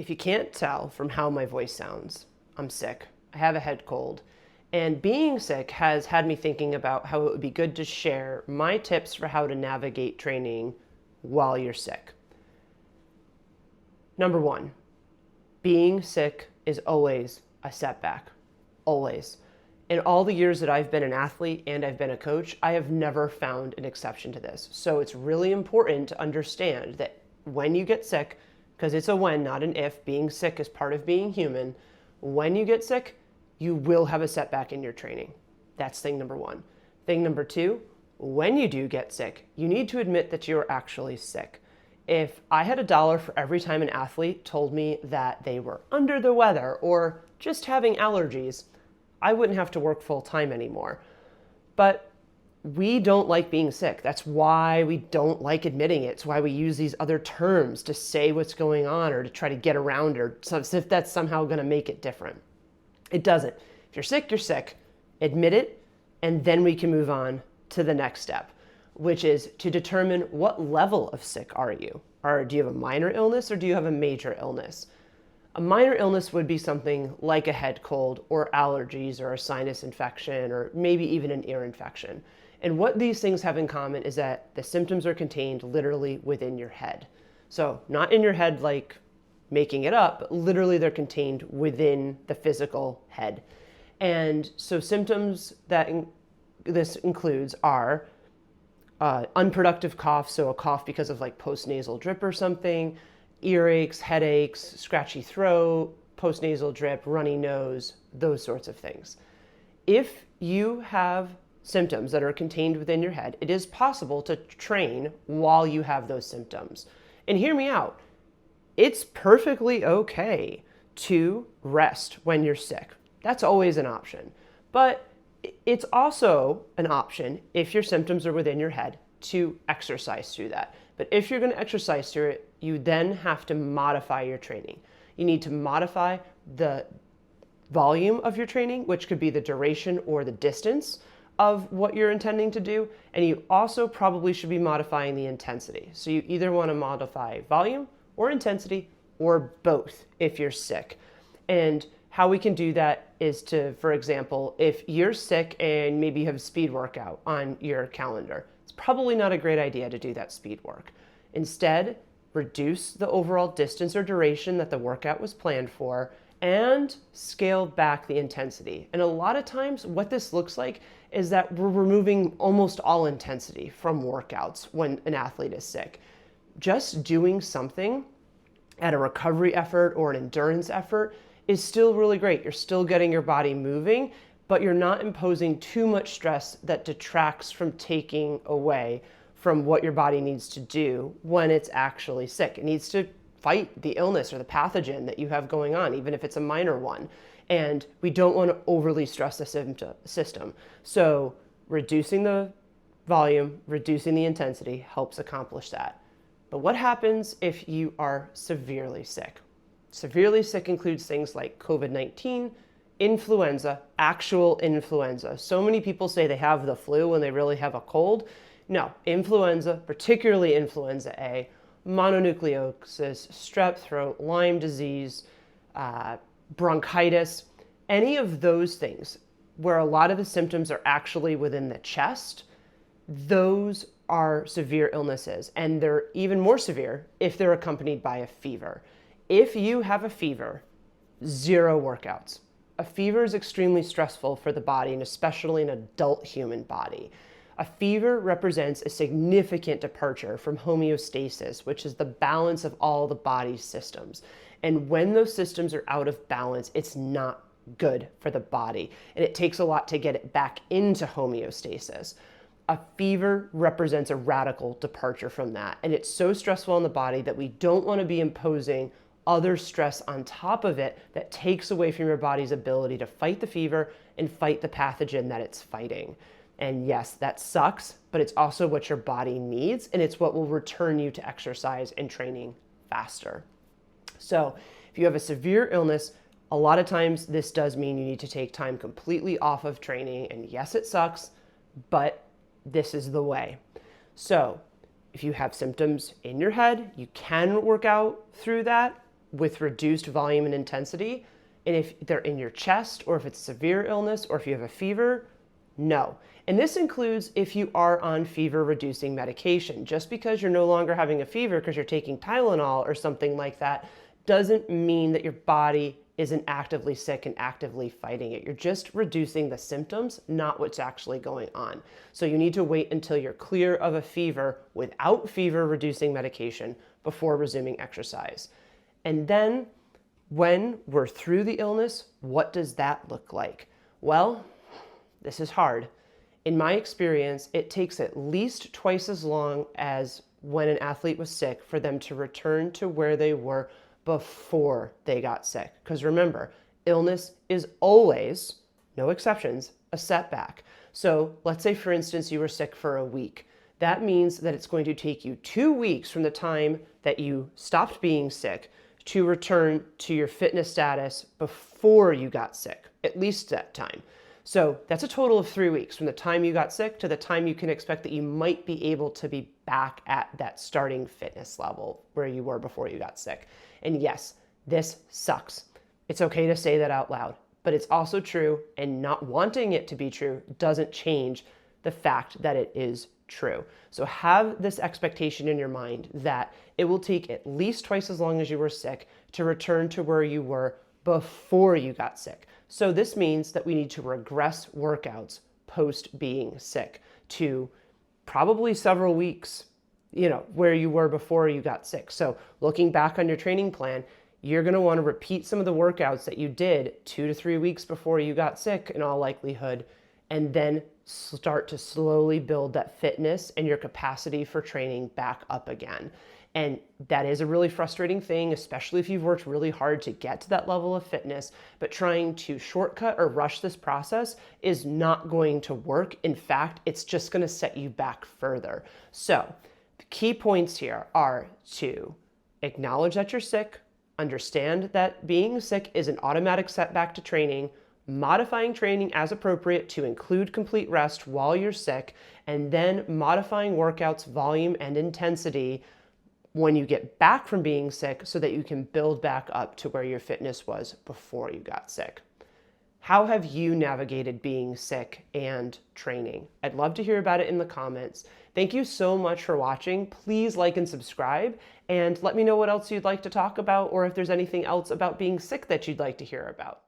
If you can't tell from how my voice sounds, I'm sick. I have a head cold. And being sick has had me thinking about how it would be good to share my tips for how to navigate training while you're sick. Number one, being sick is always a setback. Always. In all the years that I've been an athlete and I've been a coach, I have never found an exception to this. So it's really important to understand that when you get sick, because it's a when, not an if, being sick is part of being human. When you get sick, you will have a setback in your training. That's thing number one. Thing number two, when you do get sick, you need to admit that you're actually sick. If I had $1 for every time an athlete told me that they were under the weather or just having allergies, I wouldn't have to work full time anymore. But we don't like being sick. That's why we don't like admitting it. It's why we use these other terms to say what's going on or to try to get around or as if that's somehow going to make it different. It doesn't. If you're sick, you're sick. Admit it, and then we can move on to the next step, which is to determine what level of sick are you? Or do you have a minor illness or do you have a major illness? A minor illness would be something like a head cold or allergies or a sinus infection or maybe even an ear infection. And what these things have in common is that the symptoms are contained literally within your head. So not in your head like making it up, but literally they're contained within the physical head. And so symptoms that this includes are unproductive cough, so a cough because of like postnasal drip or something, earaches, headaches, scratchy throat, postnasal drip, runny nose, those sorts of things. If you have symptoms that are contained within your head, it is possible to train while you have those symptoms. And hear me out. It's perfectly okay to rest when you're sick. That's always an option. But it's also an option if your symptoms are within your head to exercise through that. But if you're going to exercise through it, you then have to modify your training. You need to modify the volume of your training, which could be the duration or the distance of what you're intending to do. And you also probably should be modifying the intensity. So you either want to modify volume or intensity or both if you're sick. And how we can do that is to, for example, if you're sick and maybe you have a speed workout on your calendar, it's probably not a great idea to do that speed work. Instead, reduce the overall distance or duration that the workout was planned for and scale back the intensity. And a lot of times what this looks like is that we're removing almost all intensity from workouts when an athlete is sick. Just doing something at a recovery effort or an endurance effort is still really great. You're still getting your body moving, but you're not imposing too much stress that detracts from taking away from what your body needs to do when it's actually sick. It needs to fight the illness or the pathogen that you have going on, even if it's a minor one. And we don't want to overly stress the system. So reducing the volume, reducing the intensity helps accomplish that. But what happens if you are severely sick? Severely sick includes things like COVID-19, influenza, actual influenza. So many people say they have the flu when they really have a cold. No, influenza, particularly influenza A, mononucleosis, strep throat, Lyme disease, bronchitis, any of those things where a lot of the symptoms are actually within the chest, those are severe illnesses. And they're even more severe if they're accompanied by a fever. If you have a fever, 0 workouts. A fever is extremely stressful for the body, and especially an adult human body. A fever represents a significant departure from homeostasis, which is the balance of all the body's systems. And when those systems are out of balance, it's not good for the body. And it takes a lot to get it back into homeostasis. A fever represents a radical departure from that. And it's so stressful on the body that we don't want to be imposing other stress on top of it that takes away from your body's ability to fight the fever and fight the pathogen that it's fighting. And yes, that sucks, but it's also what your body needs, and it's what will return you to exercise and training faster. So if you have a severe illness, a lot of times this does mean you need to take time completely off of training. And yes, it sucks, but this is the way. So if you have symptoms in your head, you can work out through that. with reduced volume and intensity. And if they're in your chest, or if it's a severe illness, or if you have a fever, no. And this includes if you are on fever reducing medication. Just because you're no longer having a fever because you're taking Tylenol or something like that doesn't mean that your body isn't actively sick and actively fighting it. You're just reducing the symptoms, not what's actually going on. So you need to wait until you're clear of a fever without fever reducing medication before resuming exercise. And then when we're through the illness, what does that look like? Well, this is hard. In my experience, it takes at least twice as long as when an athlete was sick for them to return to where they were before they got sick. Because remember, illness is always, no exceptions, a setback. So let's say, for instance, you were sick for a week. That means that it's going to take you 2 weeks from the time that you stopped being sick to return to your fitness status before you got sick, at least that time. So that's a total of 3 weeks from the time you got sick to the time you can expect that you might be able to be back at that starting fitness level where you were before you got sick. And yes, this sucks. It's okay to say that out loud, but it's also true, and not wanting it to be true doesn't change the fact that it is true. So have this expectation in your mind that it will take at least twice as long as you were sick to return to where you were before you got sick. So this means that we need to regress workouts post being sick to probably several weeks, where you were before you got sick. So looking back on your training plan, you're going to want to repeat some of the workouts that you did 2 to 3 weeks before you got sick in all likelihood, and then start to slowly build that fitness and your capacity for training back up again. And that is a really frustrating thing, especially if you've worked really hard to get to that level of fitness, but trying to shortcut or rush this process is not going to work. In fact, it's just going to set you back further. So the key points here are to acknowledge that you're sick, understand that being sick is an automatic setback to training, modifying training as appropriate to include complete rest while you're sick, and then modifying workouts volume and intensity when you get back from being sick so that you can build back up to where your fitness was before you got sick. How have you navigated being sick and training? I'd love to hear about it in the comments. Thank you so much for watching. Please like and subscribe, and let me know what else you'd like to talk about, or if there's anything else about being sick that you'd like to hear about.